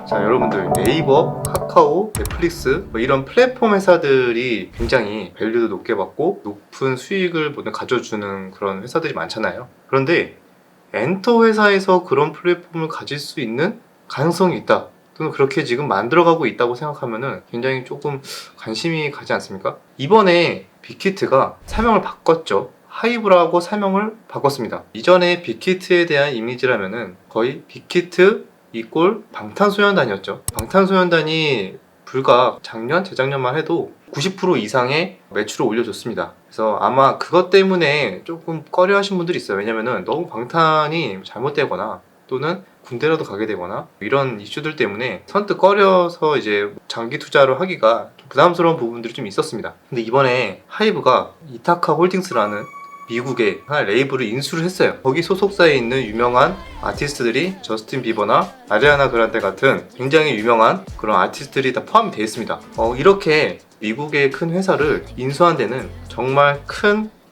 자, 여러분들 네이버, 카카오, 넷플릭스 뭐 이런 플랫폼 회사들이 굉장히 밸류도 높게 받고 높은 수익을 모두 가져주는 그런 회사들이 많잖아요. 그런데 엔터 회사에서 그런 플랫폼을 가질 수 있는 가능성이 있다, 또는 그렇게 지금 만들어가고 있다고 생각하면은 굉장히 조금 관심이 가지 않습니까? 이번에 빅히트가 사명을 바꿨죠. 하이브라고 사명을 바꿨습니다. 이전에 빅히트에 대한 이미지라면은 거의 빅히트 이꼴 방탄소년단이었죠. 방탄소년단이 불과 작년, 재작년만 해도 90% 이상의 매출을 올려줬습니다. 그래서 아마 그것 때문에 조금 꺼려 하신 분들이 있어요. 왜냐면은 너무 방탄이 잘못되거나 또는 군대라도 가게 되거나 이런 이슈들 때문에 선뜻 꺼려서 이제 장기 투자를 하기가 좀 부담스러운 부분들이 좀 있었습니다. 근데 이번에 하이브가 이타카 홀딩스라는 미국의 하나 레이블을 인수를 했어요. 거기 소속사에 있는 유명한 아티스트들이 저스틴 비버나 아리아나 그란데 같은 굉장히 유명한 그런 아티스트들이 다 포함이 되어 있습니다. 이렇게 미국의 큰 회사를 인수한 데는 정말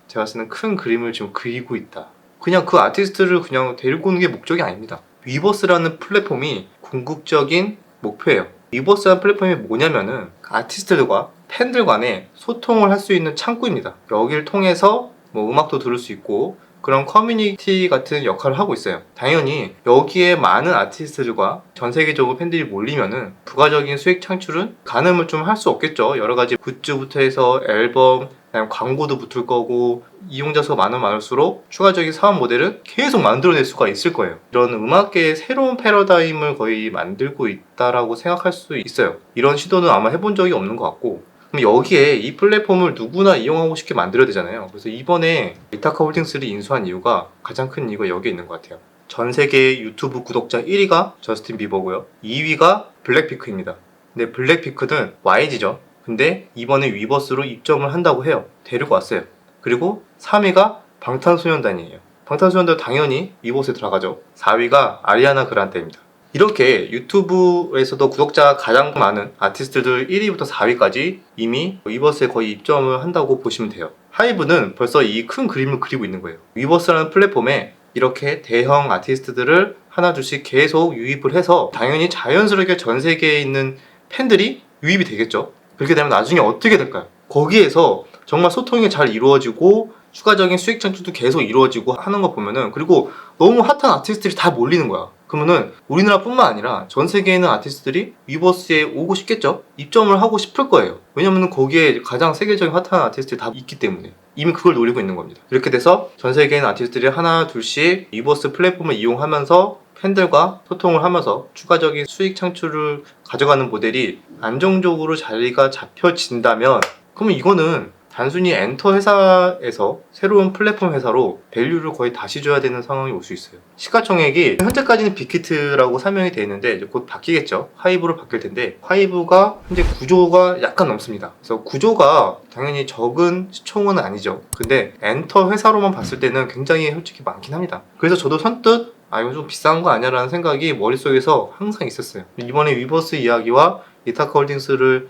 제가 쓰는 큰 그림을 지금 그리고 있다. 그냥 그 아티스트를 그냥 데리고 오는 게 목적이 아닙니다. 위버스라는 플랫폼이 궁극적인 목표예요. 위버스라는 플랫폼이 뭐냐면은 아티스트들과 팬들 간에 소통을 할 수 있는 창구입니다. 여기를 통해서 뭐 음악도 들을 수 있고 그런 커뮤니티 같은 역할을 하고 있어요. 당연히 여기에 많은 아티스트들과 전 세계적으로 팬들이 몰리면은 부가적인 수익 창출은 가늠을 좀 할 수 없겠죠. 여러 가지 굿즈부터 해서 앨범, 그다음에 광고도 붙을 거고 이용자 수가 많을수록 추가적인 사업 모델은 계속 만들어낼 수가 있을 거예요. 이런 음악계의 새로운 패러다임을 거의 만들고 있다라고 생각할 수 있어요. 이런 시도는 아마 해본 적이 없는 것 같고, 그럼 여기에 이 플랫폼을 누구나 이용하고 싶게 만들어야 되잖아요. 그래서 이번에 이타카 홀딩스를 인수한 이유가, 가장 큰 이유가 여기에 있는 것 같아요. 전 세계 유튜브 구독자 1위가 저스틴 비버고요. 2위가 블랙핑크입니다. 근데 블랙핑크는 YG죠. 근데 이번에 위버스로 입점을 한다고 해요. 데리고 왔어요. 그리고 3위가 방탄소년단이에요. 방탄소년단 당연히 위버스에 들어가죠. 4위가 아리아나 그란데입니다. 이렇게 유튜브에서도 구독자가 가장 많은 아티스트들 1위부터 4위까지 이미 위버스에 거의 입점을 한다고 보시면 돼요. 하이브는 벌써 이 큰 그림을 그리고 있는 거예요. 위버스라는 플랫폼에 이렇게 대형 아티스트들을 하나둘씩 계속 유입을 해서 당연히 자연스럽게 전 세계에 있는 팬들이 유입이 되겠죠. 그렇게 되면 나중에 어떻게 될까요? 거기에서 정말 소통이 잘 이루어지고 추가적인 수익 창출도 계속 이루어지고 하는 거 보면은, 그리고 너무 핫한 아티스트들이 다 몰리는 거야. 그러면은 우리나라뿐만 아니라 전 세계에 있는 아티스트들이 위버스에 오고 싶겠죠? 입점을 하고 싶을 거예요. 왜냐면은 거기에 가장 세계적인 핫한 아티스트들이 다 있기 때문에 이미 그걸 노리고 있는 겁니다. 이렇게 돼서 전 세계에 있는 아티스트들이 하나 둘씩 위버스 플랫폼을 이용하면서 팬들과 소통을 하면서 추가적인 수익 창출을 가져가는 모델이 안정적으로 자리가 잡혀진다면, 그러면 이거는 단순히 엔터 회사에서 새로운 플랫폼 회사로 밸류를 거의 다시 줘야 되는 상황이 올 수 있어요. 시가총액이 현재까지는 빅히트라고 설명이 되어 있는데 이제 곧 바뀌겠죠. 하이브로 바뀔 텐데, 하이브가 현재 9조가 약간 넘습니다. 그래서 9조가 당연히 적은 시총은 아니죠. 근데 엔터 회사로만 봤을 때는 굉장히 솔직히 많긴 합니다. 그래서 저도 선뜻 이거 좀 비싼 거 아니야 라는 생각이 머릿속에서 항상 있었어요. 이번에 위버스 이야기와 이타카 홀딩스를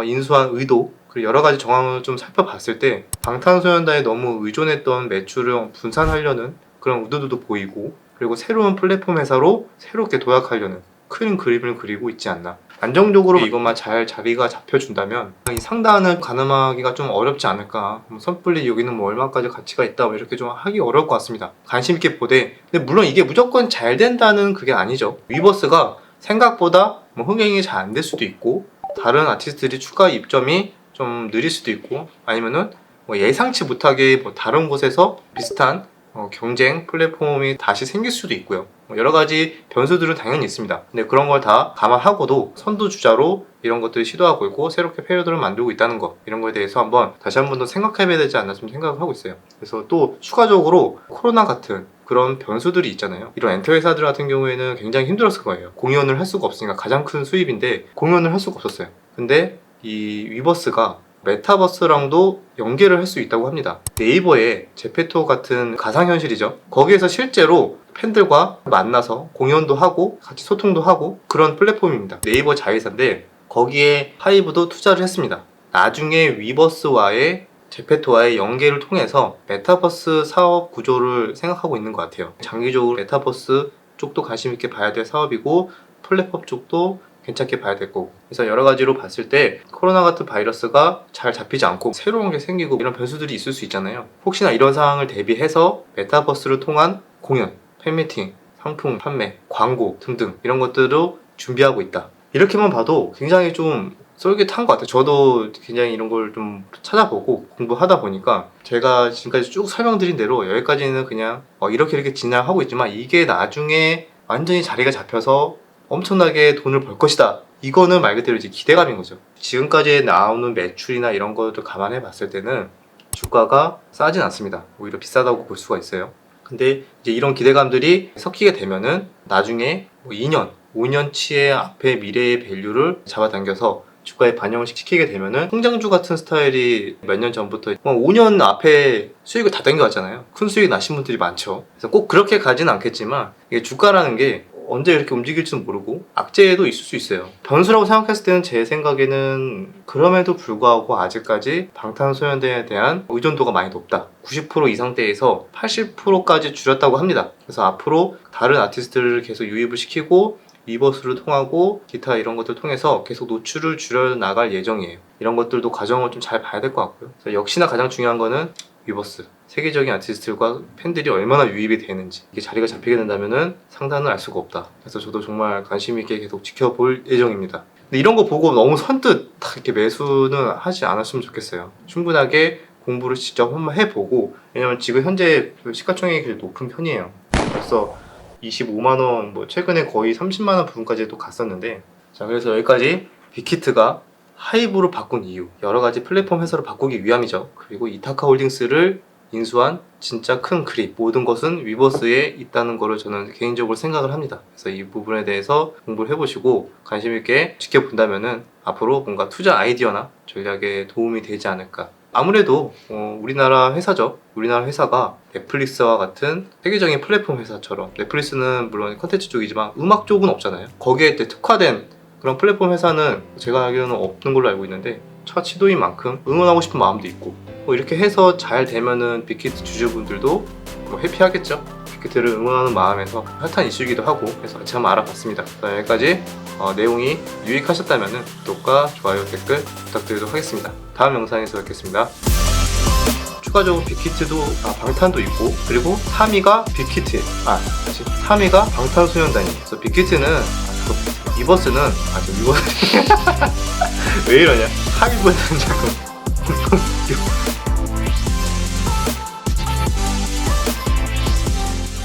인수한 의도, 그리고 여러 가지 정황을 좀 살펴봤을 때 방탄소년단에 너무 의존했던 매출을 분산하려는 그런 의도도 보이고, 그리고 새로운 플랫폼 회사로 새롭게 도약하려는 큰 그림을 그리고 있지 않나. 안정적으로 이것만 잘 자리가 잡혀준다면 이 상단을 가늠하기가 좀 어렵지 않을까. 섣불리 여기는 뭐 얼마까지 가치가 있다 이렇게 좀 하기 어려울 것 같습니다. 관심 있게 보되, 근데 물론 이게 무조건 잘 된다는 그게 아니죠. 위버스가 생각보다 뭐 흥행이 잘 안 될 수도 있고, 다른 아티스트들이 추가 입점이 좀 느릴 수도 있고, 아니면은 뭐 예상치 못하게 뭐 다른 곳에서 비슷한 경쟁 플랫폼이 다시 생길 수도 있고요. 여러 가지 변수들은 당연히 있습니다. 근데 그런 걸 다 감안하고도 선두주자로 이런 것들을 시도하고 있고 새롭게 패러드를 만들고 있다는 것, 이런 거에 대해서 다시 한 번 더 생각해봐야 되지 않나 좀 생각을 하고 있어요. 그래서 또 추가적으로 코로나 같은 그런 변수들이 있잖아요. 이런 엔터 회사들 같은 경우에는 굉장히 힘들었을 거예요. 공연을 할 수가 없으니까, 가장 큰 수입인데 공연을 할 수가 없었어요. 근데 이 위버스가 메타버스랑도 연계를 할 수 있다고 합니다. 네이버의 제페토 같은 가상현실이죠. 거기에서 실제로 팬들과 만나서 공연도 하고 같이 소통도 하고 그런 플랫폼입니다. 네이버 자회사인데 거기에 하이브도 투자를 했습니다. 나중에 위버스와의 제페토와의 연계를 통해서 메타버스 사업 구조를 생각하고 있는 것 같아요. 장기적으로 메타버스 쪽도 관심 있게 봐야 될 사업이고, 플랫폼 쪽도 괜찮게 봐야 될 거고. 그래서 여러 가지로 봤을 때 코로나 같은 바이러스가 잘 잡히지 않고 새로운 게 생기고 이런 변수들이 있을 수 있잖아요. 혹시나 이런 상황을 대비해서 메타버스를 통한 공연, 팬미팅, 상품 판매, 광고 등등 이런 것들도 준비하고 있다. 이렇게만 봐도 굉장히 좀 쏠깃한 것 같아요. 저도 굉장히 이런 걸 좀 찾아보고 공부하다 보니까 제가 지금까지 쭉 설명드린 대로 여기까지는 그냥 이렇게 진행하고 있지만 이게 나중에 완전히 자리가 잡혀서 엄청나게 돈을 벌 것이다. 이거는 말 그대로 이제 기대감인 거죠. 지금까지 나오는 매출이나 이런 것들 감안해 봤을 때는 주가가 싸진 않습니다. 오히려 비싸다고 볼 수가 있어요. 근데 이제 이런 기대감들이 섞이게 되면은 나중에 2년, 5년치의 앞에 미래의 밸류를 잡아당겨서 주가에 반영을 시키게 되면은 성장주 같은 스타일이 몇 년 전부터 5년 앞에 수익을 다 당겨왔잖아요. 큰 수익 나신 분들이 많죠. 그래서 꼭 그렇게 가지는 않겠지만 이게 주가라는 게 언제 이렇게 움직일지는 모르고 악재도 있을 수 있어요. 변수라고 생각했을 때는 제 생각에는 그럼에도 불구하고 아직까지 방탄소년단에 대한 의존도가 많이 높다. 90% 이상대에서 80%까지 줄였다고 합니다. 그래서 앞으로 다른 아티스트를 계속 유입을 시키고 위버스를 통하고 기타 이런 것들 통해서 계속 노출을 줄여나갈 예정이에요. 이런 것들도 과정을 좀 잘 봐야 될 것 같고요. 그래서 역시나 가장 중요한 거는 위버스. 세계적인 아티스트들과 팬들이 얼마나 유입이 되는지, 이게 자리가 잡히게 된다면은 상단을 알 수가 없다. 그래서 저도 정말 관심 있게 계속 지켜볼 예정입니다. 근데 이런 거 보고 너무 선뜻 딱 이렇게 매수는 하지 않았으면 좋겠어요. 충분하게 공부를 직접 한번 해보고, 왜냐면 지금 현재 시가총액이 높은 편이에요. 벌써 25만원, 뭐 최근에 거의 30만원 부분까지도 갔었는데, 자, 그래서 여기까지 빅히트가 하이브로 바꾼 이유, 여러 가지 플랫폼 회사로 바꾸기 위함이죠. 그리고 이타카 홀딩스를 인수한 진짜 큰 그립, 모든 것은 위버스에 있다는 거를 저는 개인적으로 생각을 합니다. 그래서 이 부분에 대해서 공부를 해보시고 관심 있게 지켜본다면은 앞으로 뭔가 투자 아이디어나 전략에 도움이 되지 않을까. 아무래도 우리나라 회사죠. 우리나라 회사가 넷플릭스와 같은 세계적인 플랫폼 회사처럼, 넷플릭스는 물론 컨텐츠 쪽이지만 음악 쪽은 없잖아요. 거기에 특화된 그런 플랫폼 회사는 제가 알기로는 없는 걸로 알고 있는데, 첫 시도인 만큼 응원하고 싶은 마음도 있고, 이렇게 해서 잘 되면은 빅히트 주주분들도 해피하겠죠. 빅히트를 응원하는 마음에서 핫한 이슈이기도 하고 해서 같이 한번 알아봤습니다. 자, 여기까지 내용이 유익하셨다면 구독과 좋아요, 댓글 부탁드리도록 하겠습니다. 다음 영상에서 뵙겠습니다. 추가적으로 빅히트도 방탄도 있고, 그리고 3위가 빅히트, 3위가 방탄소년단이에요. 그래서 빅히트는 위버스는 위버스 왜 이러냐, 하이브는 자꾸